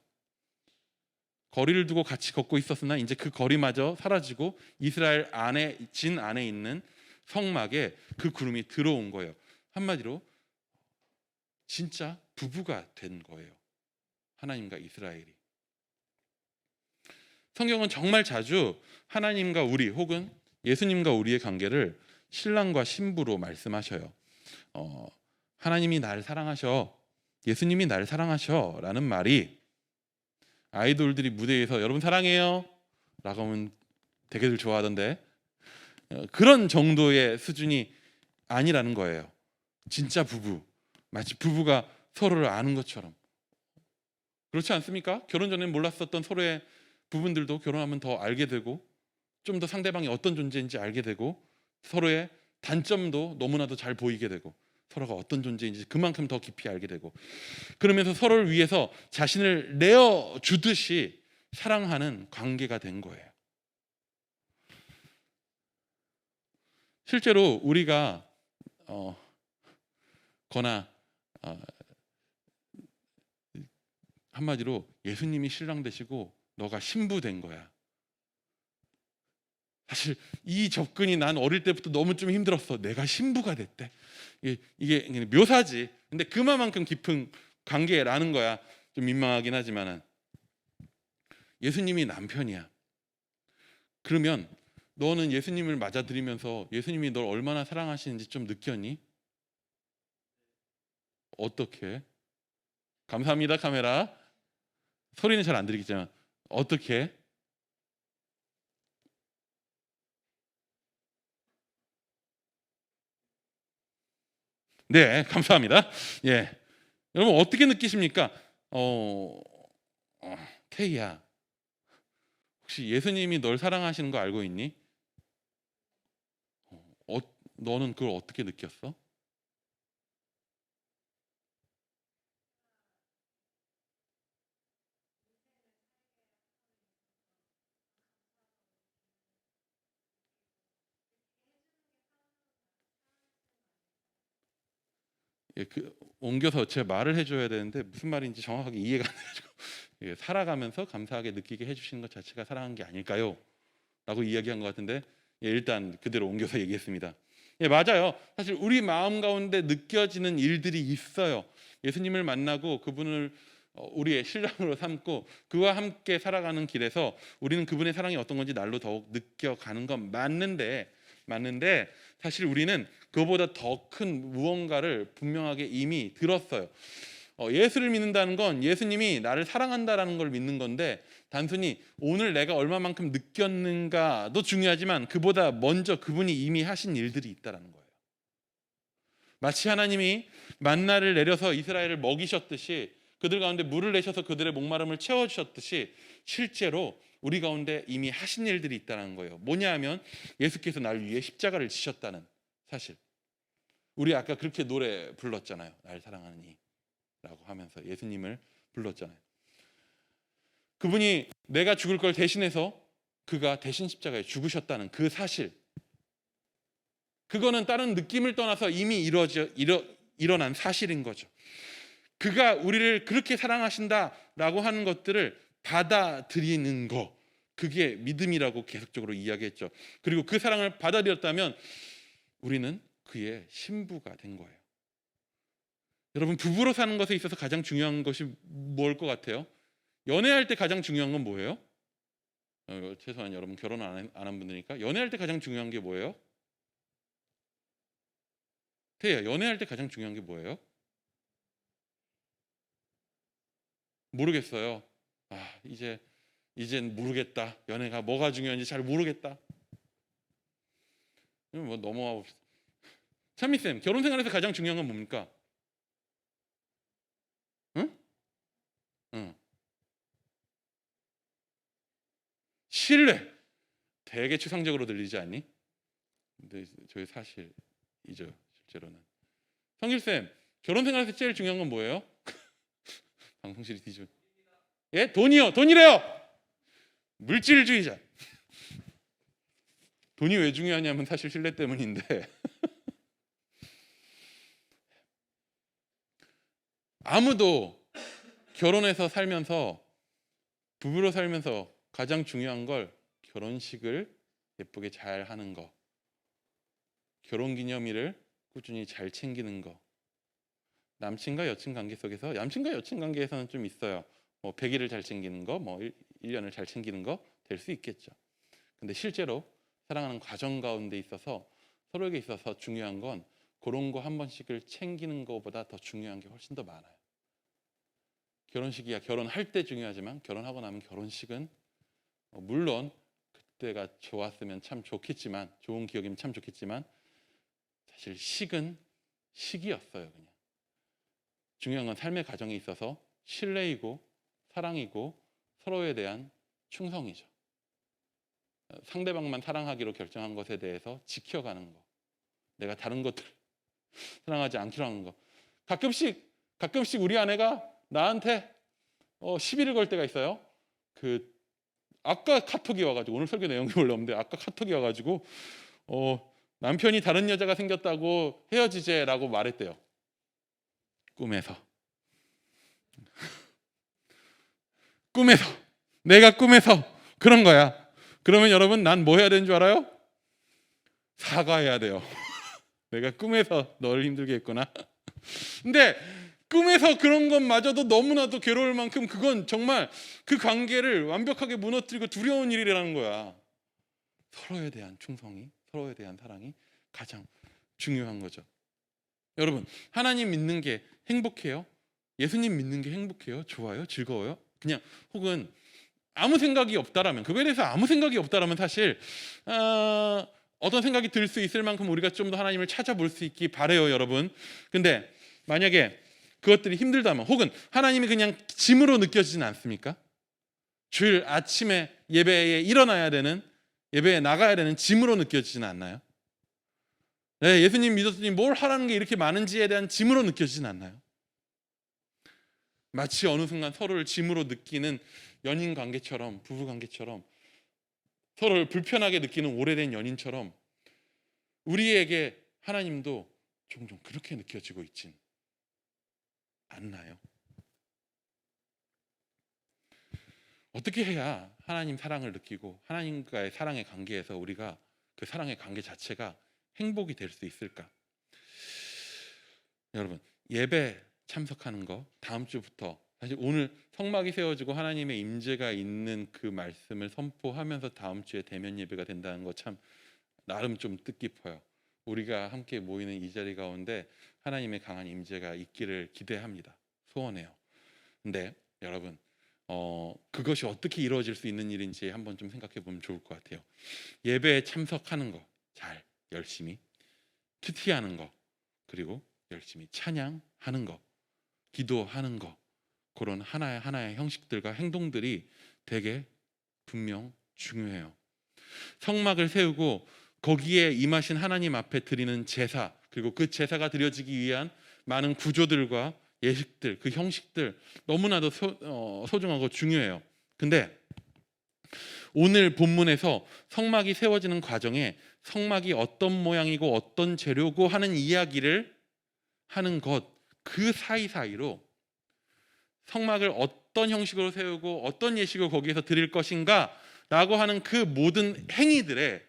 거리를 두고 같이 걷고 있었으나 이제 그 거리마저 사라지고 이스라엘 안에 있는 성막에 그 구름이 들어온 거예요. 한마디로 진짜 부부가 된 거예요. 하나님과 이스라엘이. 성경은 정말 자주 하나님과 우리 혹은 예수님과 우리의 관계를 신랑과 신부로 말씀하셔요. 하나님이 나를 사랑하셔, 예수님이 나를 사랑하셔 라는 말이 아이돌들이 무대에서 여러분 사랑해요 라고 하면 되게들 좋아하던데 그런 정도의 수준이 아니라는 거예요. 진짜 부부, 마치 부부가 서로를 아는 것처럼. 그렇지 않습니까? 결혼 전에 몰랐었던 서로의 부분들도 결혼하면 더 알게 되고 좀 더 상대방이 어떤 존재인지 알게 되고 서로의 단점도 너무나도 잘 보이게 되고 서로가 어떤 존재인지 그만큼 더 깊이 알게 되고 그러면서 서로를 위해서 자신을 내어주듯이 사랑하는 관계가 된 거예요. 실제로 우리가 거나 한마디로 예수님이 신랑 되시고 너가 신부 된 거야. 사실 이 접근이 난 어릴 때부터 너무 좀 힘들었어. 내가 신부가 됐대. 이게 묘사지. 근데 그만큼 깊은 관계라는 거야. 좀 민망하긴 하지만은 예수님이 남편이야. 그러면 너는 예수님을 맞아들이면서 예수님이 널 얼마나 사랑하시는지 좀 느꼈니? 어떻게? 감사합니다 카메라. 소리는 잘 안 들리겠지만 어떻게? 네, 감사합니다. 예, 여러분 어떻게 느끼십니까? 케이야, 혹시 예수님이 널 사랑하시는 거 알고 있니? 너는 그걸 어떻게 느꼈어? 예, 옮겨서 제 말을 해줘야 되는데 무슨 말인지 정확하게 이해가 안 돼가지고 예, 살아가면서 감사하게 느끼게 해주시는 것 자체가 사랑한 게 아닐까요? 라고 이야기한 것 같은데 예, 일단 그대로 옮겨서 얘기했습니다. 예, 맞아요. 사실 우리 마음 가운데 느껴지는 일들이 있어요. 예수님을 만나고 그분을 우리의 신랑으로 삼고 그와 함께 살아가는 길에서 우리는 그분의 사랑이 어떤 건지 날로 더욱 느껴가는 건 맞는데 사실 우리는 그보다 더 큰 무언가를 분명하게 이미 들었어요. 예수를 믿는다는 건 예수님이 나를 사랑한다라는 걸 믿는 건데 단순히 오늘 내가 얼마만큼 느꼈는가도 중요하지만 그보다 먼저 그분이 이미 하신 일들이 있다라는 거예요. 마치 하나님이 만나를 내려서 이스라엘을 먹이셨듯이 그들 가운데 물을 내셔서 그들의 목마름을 채워주셨듯이 실제로 우리 가운데 이미 하신 일들이 있다는 거예요. 뭐냐 하면 예수께서 나를 위해 십자가를 지셨다는 사실. 우리 아까 그렇게 노래 불렀잖아요. 날 사랑하는 이라고 하면서 예수님을 불렀잖아요. 그분이 내가 죽을 걸 대신해서 그가 대신 십자가에 죽으셨다는 그 사실. 그거는 다른 느낌을 떠나서 이미 일어난 사실인 거죠. 그가 우리를 그렇게 사랑하신다라고 하는 것들을 받아들이는 거, 그게 믿음이라고 계속적으로 이야기했죠. 그리고 그 사랑을 받아들였다면 우리는 그의 신부가 된 거예요. 여러분, 부부로 사는 것에 있어서 가장 중요한 것이 뭘 것 같아요? 연애할 때 가장 중요한 건 뭐예요? 최소한 여러분 결혼 안 한 분들이니까 연애할 때 가장 중요한 게 뭐예요? 태야, 연애할 때 가장 중요한 게 뭐예요? 모르겠어요. 이젠 모르겠다. 연애가 뭐가 중요한지 잘 모르겠다. 뭐 넘어가고 싶어. 찬미쌤, 결혼 생활에서 가장 중요한 건 뭡니까? 응? 응. 신뢰. 되게 추상적으로 들리지 않니? 근데 저희 사실이죠, 실제로는. 성길쌤, 결혼 생활에서 제일 중요한 건 뭐예요? 방송실이 뒤집어. 예? 돈이요. 돈이래요. 물질주의자. 돈이 왜 중요하냐면 사실 신뢰 때문인데 아무도 결혼해서 살면서 부부로 살면서 가장 중요한 걸 결혼식을 예쁘게 잘 하는 거, 결혼기념일을 꾸준히 잘 챙기는 거. 남친과 여친 관계 속에서 남친과 여친 관계에서는 좀 있어요. 뭐 100일을 잘 챙기는 거, 뭐 1년을 잘 챙기는 거 될 수 있겠죠. 근데 실제로 사랑하는 과정 가운데 있어서 서로에게 있어서 중요한 건 그런 거 한 번씩을 챙기는 것보다 더 중요한 게 훨씬 더 많아요. 결혼식이야 결혼할 때 중요하지만 결혼하고 나면 결혼식은 물론 그때가 좋았으면 참 좋겠지만, 좋은 기억이면 참 좋겠지만, 사실 식은 식이었어요. 그냥 중요한 건 삶의 과정에 있어서 신뢰이고 사랑이고 서로에 대한 충성이죠. 상대방만 사랑하기로 결정한 것에 대해서 지켜가는 거, 내가 다른 것들 사랑하지 않기로 하는 거. 가끔씩 우리 아내가 나한테 시비를 걸 때가 있어요. 아까 카톡이 와가지고, 오늘 설교 내용이 원래 없는데 아까 카톡이 와가지고 남편이 다른 여자가 생겼다고 헤어지재라고 말했대요. 내가 꿈에서 그런 거야. 그러면 여러분, 난 뭐 해야 되는 줄 알아요? 사과해야 돼요. 내가 꿈에서 널 힘들게 했구나. 근데 꿈에서 그런 것마저도 너무나도 괴로울 만큼 그건 정말 그 관계를 완벽하게 무너뜨리고 두려운 일이라는 거야. 서로에 대한 충성이, 서로에 대한 사랑이 가장 중요한 거죠. 여러분, 하나님 믿는 게 행복해요? 예수님 믿는 게 행복해요? 좋아요? 즐거워요? 그냥 혹은 아무 생각이 없다라면, 그거에 대해서 아무 생각이 없다라면 사실 어떤 생각이 들 수 있을 만큼 우리가 좀 더 하나님을 찾아볼 수 있기 바래요, 여러분. 근데 만약에 그것들이 힘들다면, 혹은 하나님이 그냥 짐으로 느껴지진 않습니까? 주일 아침에 예배에 일어나야 되는, 예배에 나가야 되는 짐으로 느껴지진 않나요? 네, 예수님 믿었더니 뭘 하라는 게 이렇게 많은지에 대한 짐으로 느껴지진 않나요? 마치 어느 순간 서로를 짐으로 느끼는 연인 관계처럼, 부부 관계처럼, 서로를 불편하게 느끼는 오래된 연인처럼 우리에게 하나님도 종종 그렇게 느껴지고 있진 않나요? 어떻게 해야 하나님 사랑을 느끼고 하나님과의 사랑의 관계에서 우리가 그 사랑의 관계 자체가 행복이 될 수 있을까? 여러분, 예배 참석하는 거 다음 주부터, 사실 오늘 성막이 세워지고 하나님의 임재가 있는 그 말씀을 선포하면서 다음 주에 대면 예배가 된다는 거 참 나름 좀 뜻깊어요. 우리가 함께 모이는 이 자리 가운데 하나님의 강한 임재가 있기를 기대합니다. 소원해요. 근데 여러분, 그것이 어떻게 이루어질 수 있는 일인지 한번 좀 생각해 보면 좋을 것 같아요. 예배에 참석하는 거, 잘 열심히 큐티하는 거, 그리고 열심히 찬양하는 거, 기도하는 거, 그런 하나의 형식들과 행동들이 되게 분명 중요해요. 성막을 세우고 거기에 임하신 하나님 앞에 드리는 제사, 그리고 그 제사가 드려지기 위한 많은 구조들과 예식들, 그 형식들 너무나도 소중하고 중요해요. 근데 오늘 본문에서 성막이 세워지는 과정에 성막이 어떤 모양이고 어떤 재료고 하는 이야기를 하는 것, 그 사이사이로 성막을 어떤 형식으로 세우고 어떤 예식을 거기에서 드릴 것인가 라고 하는 그 모든 행위들에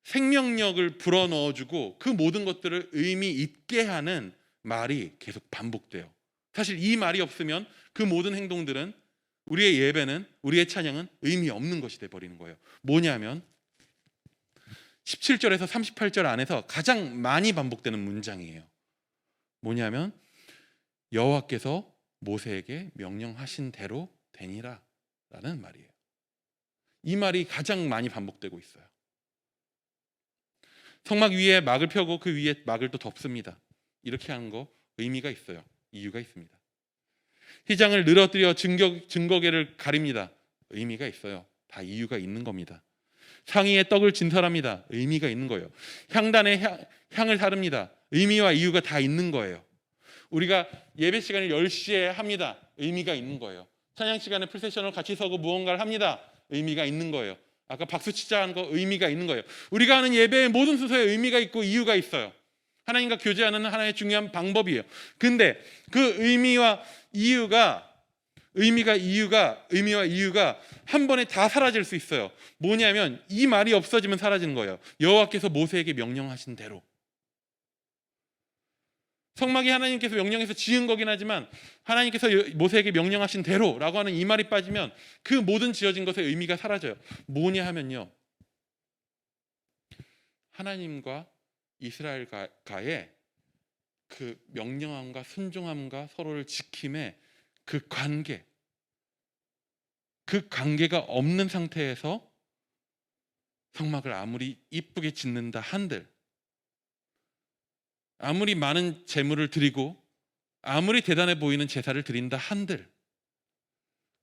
생명력을 불어넣어주고 그 모든 것들을 의미 있게 하는 말이 계속 반복돼요. 사실 이 말이 없으면 그 모든 행동들은, 우리의 예배는, 우리의 찬양은 의미 없는 것이 돼버리는 거예요. 뭐냐면 17절에서 38절 안에서 가장 많이 반복되는 문장이에요. 뭐냐면 여호와께서 모세에게 명령하신 대로 되니라 라는 말이에요. 이 말이 가장 많이 반복되고 있어요. 성막 위에 막을 펴고 그 위에 막을 또 덮습니다. 이렇게 하는 거 의미가 있어요. 이유가 있습니다. 휘장을 늘어뜨려 증거궤를 가립니다. 의미가 있어요. 다 이유가 있는 겁니다. 상의에 떡을 진설합니다. 의미가 있는 거예요. 향단에 향을 사릅니다. 의미와 이유가 다 있는 거예요. 우리가 예배 시간을 10시에 합니다. 의미가 있는 거예요. 찬양 시간에 프로세셔널 같이 서고 무언가를 합니다. 의미가 있는 거예요. 아까 박수 치자 하는 거 의미가 있는 거예요. 우리가 하는 예배의 모든 순서에 의미가 있고 이유가 있어요. 하나님과 교제하는 하나의 중요한 방법이에요. 근데 그 의미와 이유가 한 번에 다 사라질 수 있어요. 뭐냐면 이 말이 없어지면 사라지는 거예요. 여호와께서 모세에게 명령하신 대로. 성막이 하나님께서 명령해서 지은 거긴 하지만 하나님께서 모세에게 명령하신 대로라고 하는 이 말이 빠지면 그 모든 지어진 것의 의미가 사라져요. 뭐냐 하면요, 하나님과 이스라엘과의 그 명령함과 순종함과 서로를 지킴의 그 관계가 없는 상태에서 성막을 아무리 이쁘게 짓는다 한들, 아무리 많은 재물을 드리고 아무리 대단해 보이는 제사를 드린다 한들,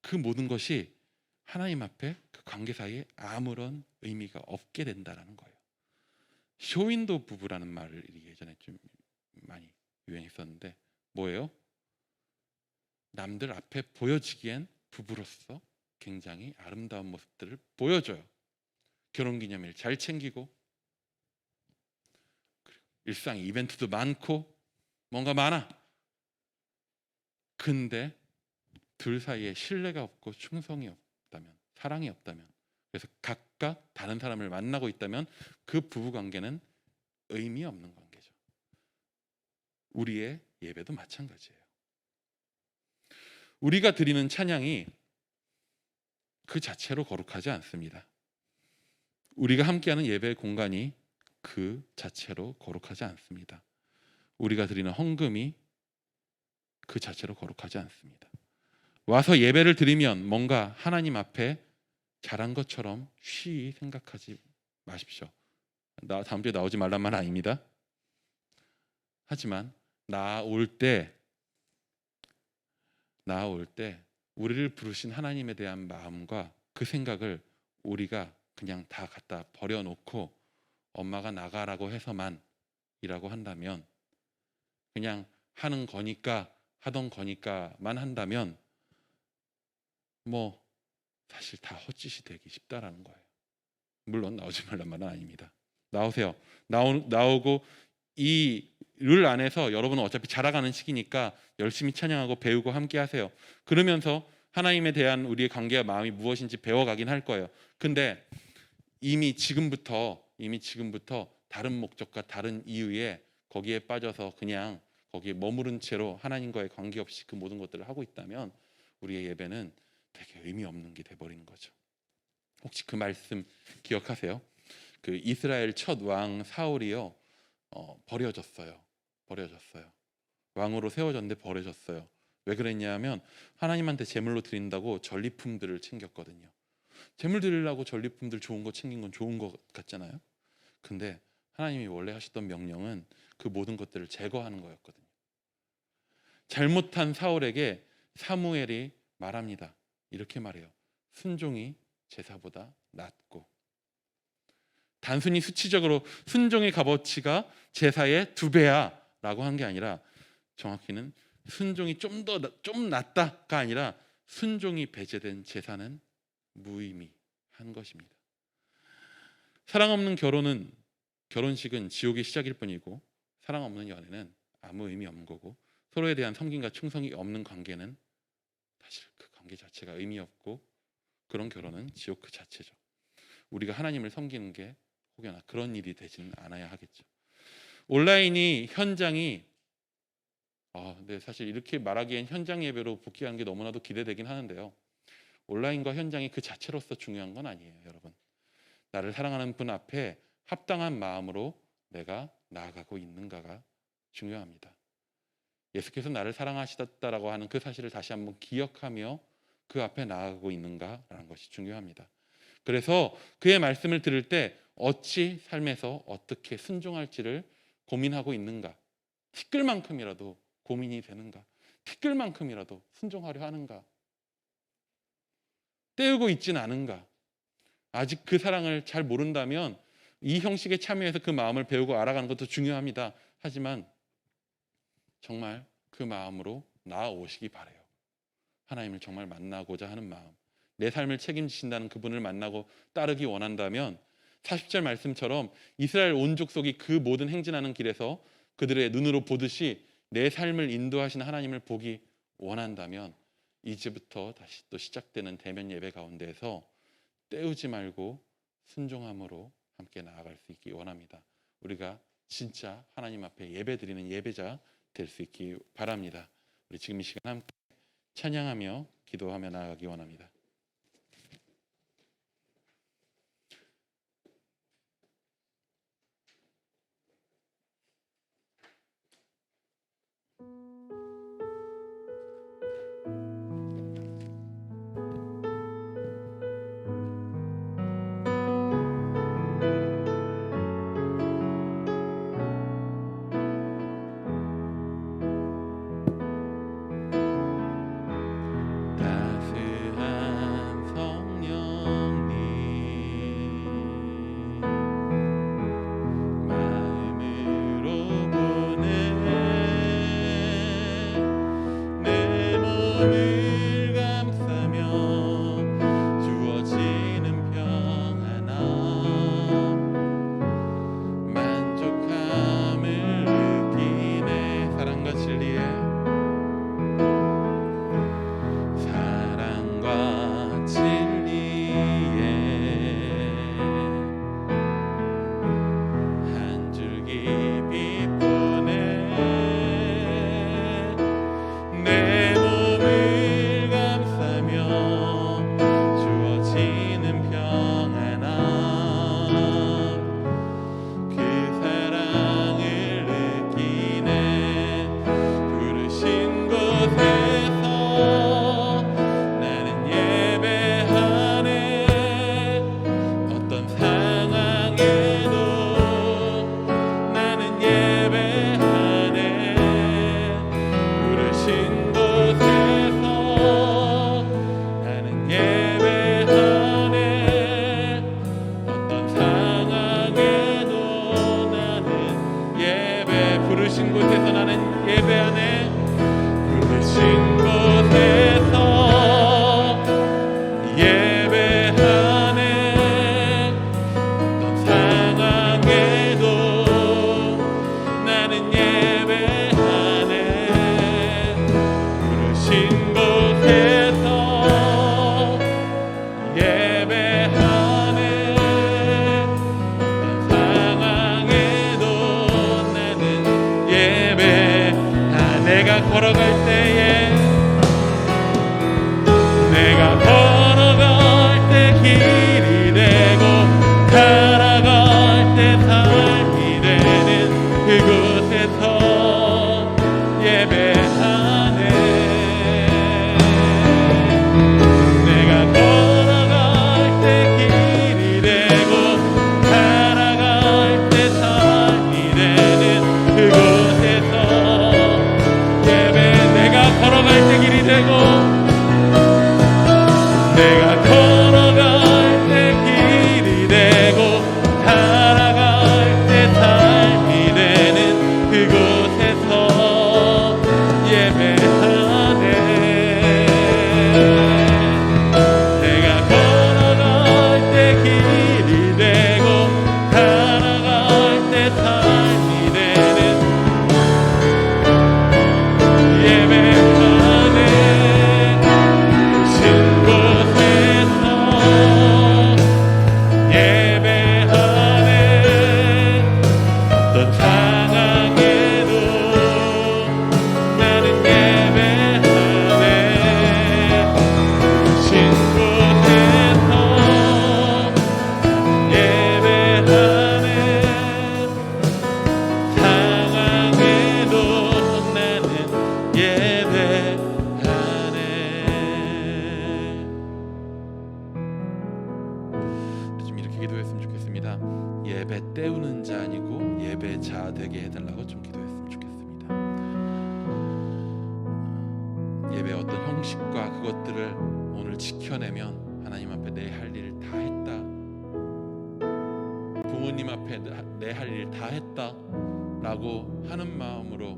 그 모든 것이 하나님 앞에 그 관계 사이에 아무런 의미가 없게 된다라는 거예요. 쇼윈도 부부라는 말을 예전에 좀 많이 유행했었는데 뭐예요? 남들 앞에 보여지기엔 부부로서 굉장히 아름다운 모습들을 보여줘요. 결혼기념일 잘 챙기고, 일상 이벤트도 많고, 뭔가 많아. 근데 둘 사이에 신뢰가 없고 충성이 없다면, 사랑이 없다면, 그래서 각각 다른 사람을 만나고 있다면 그 부부 관계는 의미 없는 관계죠. 우리의 예배도 마찬가지예요. 우리가 드리는 찬양이 그 자체로 거룩하지 않습니다. 우리가 함께하는 예배 공간이 그 자체로 거룩하지 않습니다. 우리가 드리는 헌금이 그 자체로 거룩하지 않습니다. 와서 예배를 드리면 뭔가 하나님 앞에 잘한 것처럼 쉬이 생각하지 마십시오. 다음 주에 나오지 말란 말 아닙니다. 하지만 나올 때 우리를 부르신 하나님에 대한 마음과 그 생각을 우리가 그냥 다 갖다 버려놓고 엄마가 나가라고 해서만 이라고 한다면, 그냥 하는 거니까 하던 거니까만 한다면 뭐 사실 다 헛짓이 되기 쉽다라는 거예요. 물론 나오지 말란 말은 아닙니다. 나오세요. 나오고 이 룰 안에서 여러분은 어차피 자라가는 시기니까 열심히 찬양하고 배우고 함께 하세요. 그러면서 하나님에 대한 우리의 관계와 마음이 무엇인지 배워가긴 할 거예요. 근데 이미 지금부터 다른 목적과 다른 이유에 거기에 빠져서 그냥 거기에 머무른 채로 하나님과의 관계없이 그 모든 것들을 하고 있다면 우리의 예배는 되게 의미 없는 게 돼버리는 거죠. 혹시 그 말씀 기억하세요? 그 이스라엘 첫 왕 사울이요, 버려졌어요. 왕으로 세워졌는데 버려졌어요. 왜 그랬냐면 하나님한테 제물로 드린다고 전리품들을 챙겼거든요. 제물 드리려고 전리품들 좋은 거 챙긴 건 좋은 것 같잖아요. 근데 하나님이 원래 하셨던 명령은 그 모든 것들을 제거하는 거였거든요. 잘못한 사울에게 사무엘이 말합니다. 이렇게 말해요. 순종이 제사보다 낫고, 단순히 수치적으로 순종의 값어치가 제사의 2배야 라고 한 게 아니라, 정확히는 순종이 좀 낫다가 아니라 순종이 배제된 제사는 무의미한 것입니다. 사랑 없는 결혼식은 지옥의 시작일 뿐이고, 사랑 없는 연애는 아무 의미 없는 거고, 서로에 대한 섬김과 충성이 없는 관계는 사실 그 관계 자체가 의미 없고, 그런 결혼은 지옥 그 자체죠. 우리가 하나님을 섬기는 게 혹여나 그런 일이 되지는 않아야 하겠죠. 온라인이 현장이 근데 사실 이렇게 말하기엔 현장 예배로 복귀하는 게 너무나도 기대되긴 하는데요. 온라인과 현장이 그 자체로서 중요한 건 아니에요, 여러분. 나를 사랑하는 분 앞에 합당한 마음으로 내가 나아가고 있는가가 중요합니다. 예수께서 나를 사랑하시다라고 하는 그 사실을 다시 한번 기억하며 그 앞에 나아가고 있는가라는 것이 중요합니다. 그래서 그의 말씀을 들을 때 어찌 삶에서 어떻게 순종할지를 고민하고 있는가, 티끌만큼이라도 고민이 되는가, 티끌만큼이라도 순종하려 하는가, 때우고 있진 않은가. 아직 그 사랑을 잘 모른다면 이 형식에 참여해서 그 마음을 배우고 알아가는 것도 중요합니다. 하지만 정말 그 마음으로 나아오시기 바라요. 하나님을 정말 만나고자 하는 마음, 내 삶을 책임지신다는 그분을 만나고 따르기 원한다면 40절 말씀처럼 이스라엘 온 족속이 그 모든 행진하는 길에서 그들의 눈으로 보듯이 내 삶을 인도하시는 하나님을 보기 원한다면 이제부터 다시 또 시작되는 대면 예배 가운데에서 때우지 말고 순종함으로 함께 나아갈 수 있기 원합니다. 우리가 진짜 하나님 앞에 예배 드리는 예배자 될 수 있기 바랍니다. 우리 지금 이 시간 함께 찬양하며 기도하며 나아가기 원합니다. 기도했으면 좋겠습니다. 예배 때우는 자 아니고 예배자 되게 해달라고 좀 기도했으면 좋겠습니다. 예배 어떤 형식과 그것들을 오늘 지켜내면 하나님 앞에 내 할 일 다 했다, 부모님 앞에 내 할 일 다 했다 라고 하는 마음으로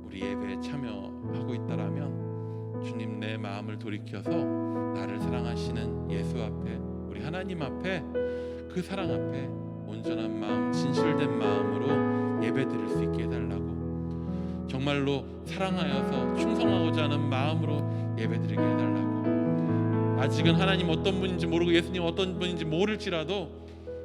우리 예배에 참여하고 있다라면 주님, 내 마음을 돌이켜서 나를 사랑하시는 예수 앞에, 우리 하나님 앞에, 그 사랑 앞에 온전한 마음, 진실된 마음으로 예배 드릴 수 있게 해달라고, 정말로 사랑하여서 충성하고자 하는 마음으로 예배 드리게 해달라고. 아직은 하나님 어떤 분인지 모르고 예수님 어떤 분인지 모를지라도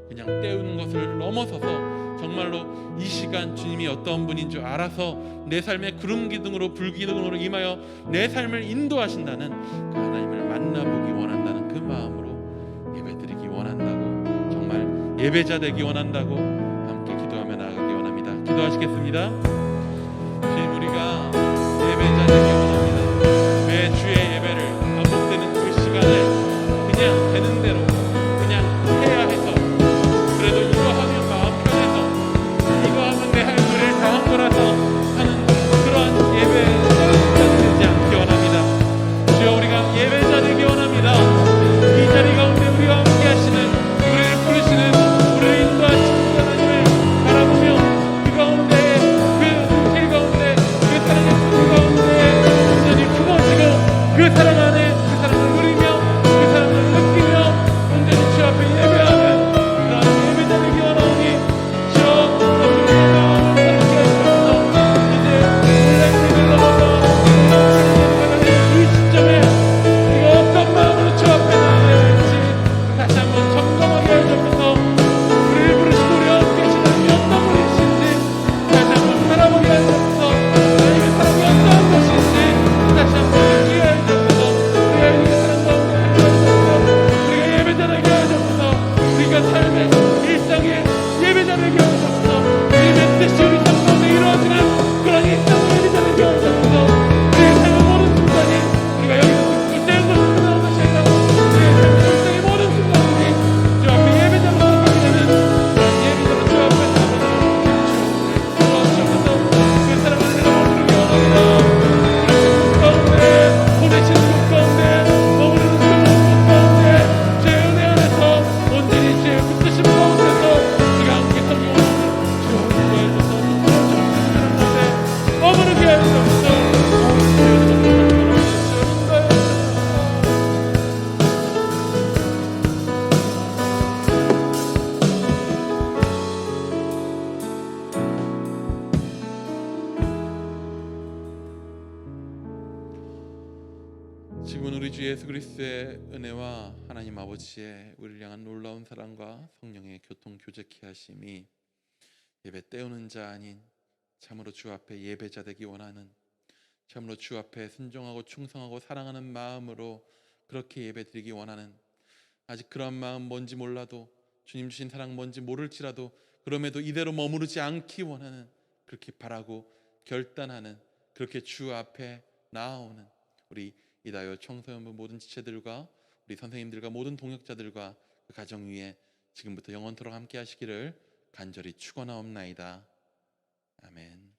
그냥 때우는 것을 넘어서서 정말로 이 시간 주님이 어떤 분인 줄 알아서 내 삶에 구름 기둥으로 불기둥으로 임하여 내 삶을 인도하신다는 그 하나님을 만나보기 원한다는 그 마음으로 예배드리기 원한다고, 정말 예배자 되기 원한다고 함께 기도하며 나아가기 원합니다. 기도하시겠습니다. 주님, 우리가 예배자 되기 원합니다. 매주의 예배를 반복되는 그 시간을 그냥 되는 대로 그냥 해야 해서, 그래도 이거 하면 마음 편해서, 이거 하면 내 할 일을 다 한 거라서 하는 그러한 예배가 되지 않기 원합니다. 주여, 우리가 예배자 되기 원합니다. 이 자리 가운데 우리와 함께 하시는, 우리를 부르시는, 우리를 인도하시는 하나님을 바라보며 그 가운데, 그 가운데, 그 사랑의 그 가운데 온전히 품어지고 그 사랑 안에 그 사랑을 누리며 그 사랑을 느끼며 온전히 주 앞에 예배하는 그런 예배자 되기 원하오니, 주여 우리의 마음을 사랑케 하시옵소서. 이제 온라인 넘어서 이 시점에 우리가 어떤 마음으로 주 앞에 나아가야 할지 다시 한번 점검하게 하옵소서. 우리를 부르시고 우리와 함께 하신 하나님이 어떤 분이신지 다시 한번 바라보게 하옵소서. 하나님의 사랑이 어떠한 것인지 다시 한번 느끼게 하옵소서. 우리가 이 사랑 가운데 하옵소서. 우리가 예배자 되게 하옵소서. 우리가 삶의 일상의 예배자 되게 하옵소서. 우리 멘트시 우리 삶 가운데 이루어지는 그런 일상의 예배자 되게 하옵소서. 우리의 삶의 모든 순간이, 우리가 여기서 듣고 떼은 것을 끝나는 것이 아니라 우리의 삶의 일상의 모든 순간이 주 앞에 예배자로 나가게 되는 그런 예배자로 주 앞에 나가는 주옵소서. 그 사랑 안에 내가 머무르기 원합니다. 우리 가운데 보내시는 곳 가운데 머무르는 그 곳 가운데 주의 은혜 안에서 온전히 주의 붙드심 가운데서 우리가 함께 섬기고 주여 인도하여서 머무르게 하옵소서. 지금은 우리 주 예수 그리스도의 은혜와 하나님 아버지의 우리를 향한 놀라운 사랑과 성령의 교통 교제케 하심이 예배 때우는 자 아닌 참으로 주 앞에 예배자 되기 원하는, 참으로 주 앞에 순종하고 충성하고 사랑하는 마음으로 그렇게 예배드리기 원하는, 아직 그런 마음 뭔지 몰라도, 주님 주신 사랑 뭔지 모를지라도 그럼에도 이대로 머무르지 않기 원하는, 그렇게 바라고 결단하는, 그렇게 주 앞에 나아오는 우리 이다요 청소년부 모든 지체들과 우리 선생님들과 모든 동역자들과 그 가정 위에 지금부터 영원토록 함께 하시기를 간절히 축원하옵나이다. 아멘.